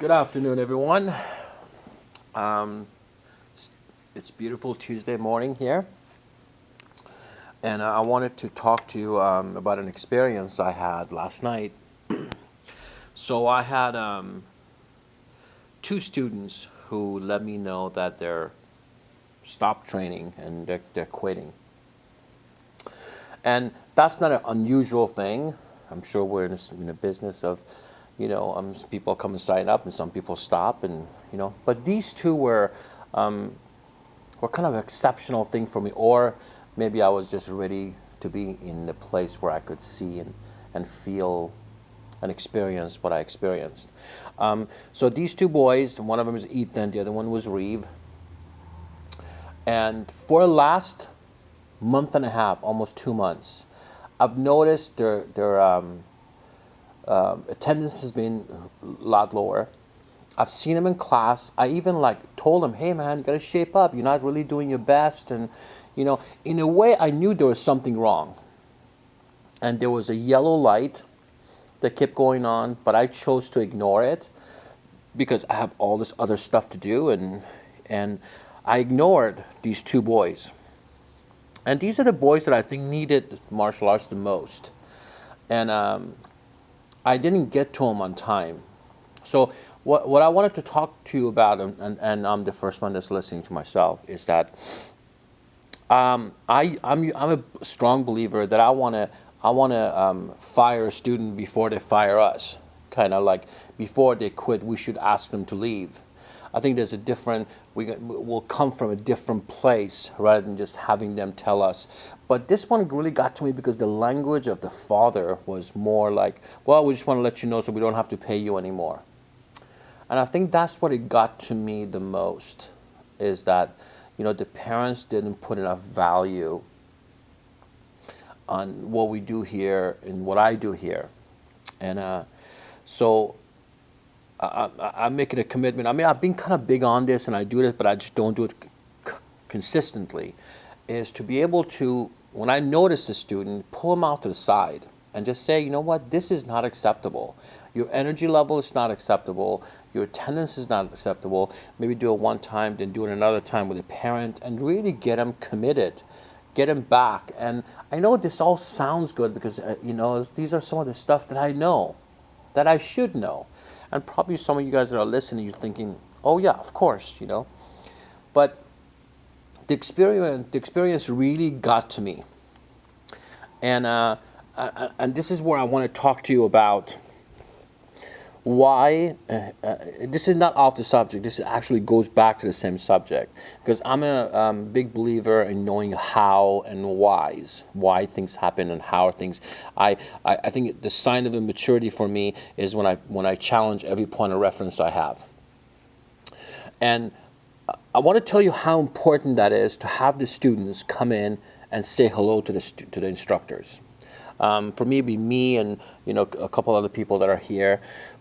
Good afternoon, everyone. Um, it's beautiful Tuesday morning here, and I wanted to talk to you about an experience I had last night. So I had two students who let me know that they're stopped training and they're quitting, and that's not an unusual thing. I'm sure we're in a business of, some people come and sign up and some people stop, and but these two were kind of an exceptional thing for me, or maybe I was just ready to be in the place where I could see and feel and experience what I experienced. So these two boys, one of them is Ethan, the other one was Reeve, and for the last month and a half, almost 2 months, I've noticed their attendance has been a lot lower. I've seen them in class. I even told them, "Hey man, you gotta shape up. You're not really doing your best." And in a way, I knew there was something wrong. And there was a yellow light that kept going on, but I chose to ignore it because I have all this other stuff to do, and I ignored these two boys. And these are the boys that I think needed martial arts the most. And I didn't get to them on time. So what I wanted to talk to you about, and I'm the first one that's listening to myself, is that I'm a strong believer that I wanna fire a student before they fire us. Kind of like before they quit, we should ask them to leave. I think there's a different, we'll come from a different place rather than just having them tell us. But this one really got to me because the language of the father was more like, well, we just want to let you know so we don't have to pay you anymore. And I think that's what it got to me the most, is that, the parents didn't put enough value on what we do here and what I do here. And so I'm making a commitment. I mean, I've been kind of big on this and I do this, but I just don't do it consistently, is to be able to, when I notice a student, pull them out to the side and just say, you know what, this is not acceptable. Your energy level is not acceptable. Your attendance is not acceptable. Maybe do it one time, then do it another time with a parent, and really get them committed, get them back. And I know this all sounds good because, these are some of the stuff that I know, that I should know. And probably some of you guys that are listening, you're thinking, oh yeah, of course, But the experience really got to me. And this is where I want to talk to you about why. This is not off the subject. This actually goes back to the same subject, because I'm a big believer in knowing how and why things happen and how things. I think the sign of a maturity for me is when I challenge every point of reference I have. And I want to tell you how important that is, to have the students come in and say hello to the instructors. For me, it'd be me and a couple other people that are here.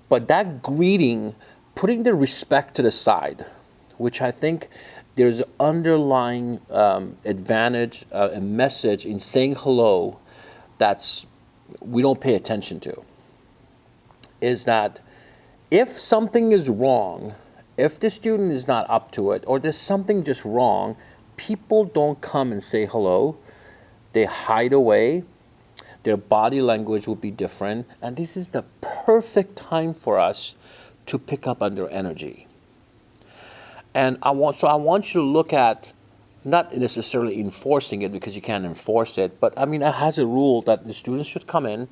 But that greeting, putting the respect to the side, which I think there's an underlying advantage, a message in saying hello that's we don't pay attention to, is that if something is wrong, if the student is not up to it, or there's something just wrong, people don't come and say hello. They hide away. Their body language will be different. And this is the perfect time for us to pick up on their energy. And I want you to look at, not necessarily enforcing it, because you can't enforce it, but I mean, it has a rule that the students should come in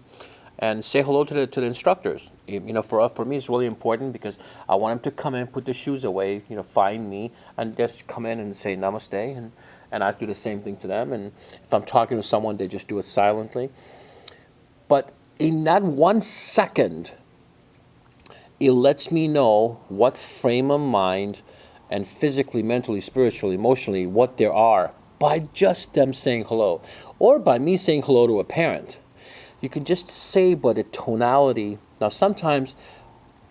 and say hello to the instructors. For me, it's really important because I want them to come in, put the shoes away, find me, and just come in and say namaste, and I do the same thing to them. And if I'm talking to someone, they just do it silently. But in that 1 second, it lets me know what frame of mind and physically, mentally, spiritually, emotionally, what there are by just them saying hello, or by me saying hello to a parent. You can just say by the tonality. Now, sometimes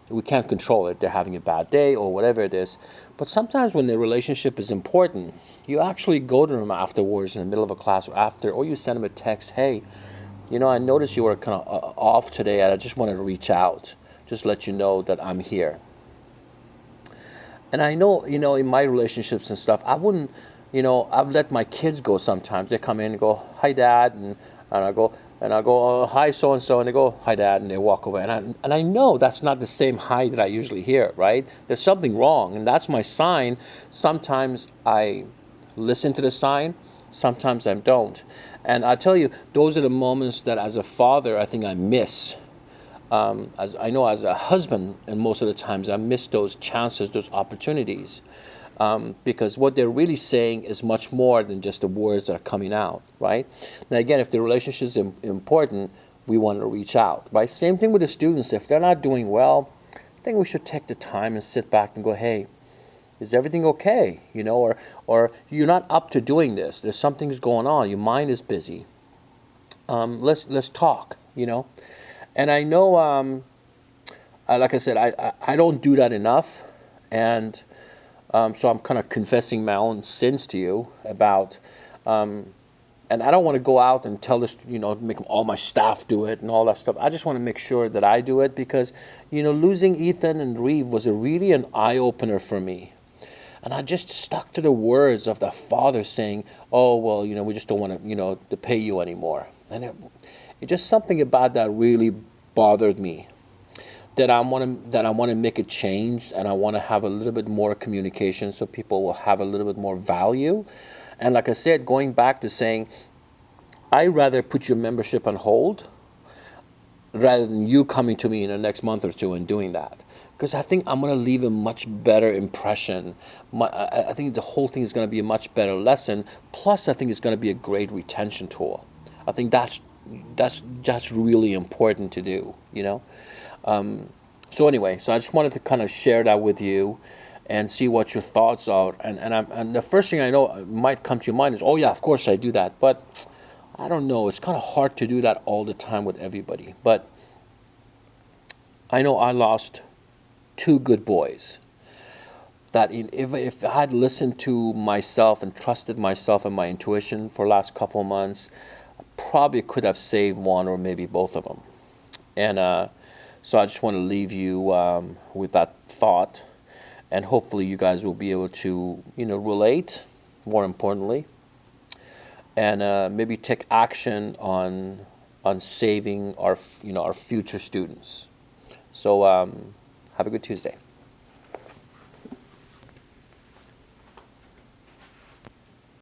we can't control it. They're having a bad day or whatever it is. But sometimes when the relationship is important, you actually go to them afterwards in the middle of a class or after, or you send them a text, hey, I noticed you were kind of off today and I just wanted to reach out, just let you know that I'm here. And I know, in my relationships and stuff, I wouldn't, I've let my kids go sometimes. They come in and go, "Hi, Dad," and I go, "Hi, so and so," and they go, "Hi, Dad," and they walk away. And I know that's not the same hi that I usually hear, right? There's something wrong, and that's my sign. Sometimes I listen to the sign, sometimes I don't. And I tell you, those are the moments that, as a father, I think I miss. As I know, as a husband, and most of the times I miss those chances, those opportunities, because what they're really saying is much more than just the words that are coming out, right? Now, again, if the relationship is important, we want to reach out, right? Same thing with the students. If they're not doing well, I think we should take the time and sit back and go, "Hey, is everything okay?" Or "You're not up to doing this. There's something's going on. Your mind is busy. Let's talk." And I know, like I said, I don't do that enough, and so I'm kind of confessing my own sins to you about, and I don't want to go out and tell this, make all my staff do it and all that stuff. I just want to make sure that I do it because, losing Ethan and Reeve was really an eye opener for me. And I just stuck to the words of the father saying, "Oh, well, we just don't want to, to pay you anymore." And it just something about that really bothered me. That I want to make a change, and I want to have a little bit more communication so people will have a little bit more value. And like I said, going back to saying, I'd rather put your membership on hold rather than you coming to me in the next month or two and doing that. Because I think I'm going to leave a much better impression. I think the whole thing is going to be a much better lesson. Plus, I think it's going to be a great retention tool. I think that's really important to do. So anyway, so I just wanted to kind of share that with you and see what your thoughts are. And the first thing I know might come to your mind is, "Oh yeah, of course I do that." But I don't know. It's kind of hard to do that all the time with everybody. But I know I lost two good boys. If I had listened to myself and trusted myself and my intuition for the last couple of months, I probably could have saved one or maybe both of them. And so I just want to leave you with that thought, and hopefully you guys will be able to, relate, more importantly, and maybe take action on saving our future students. So have a good Tuesday.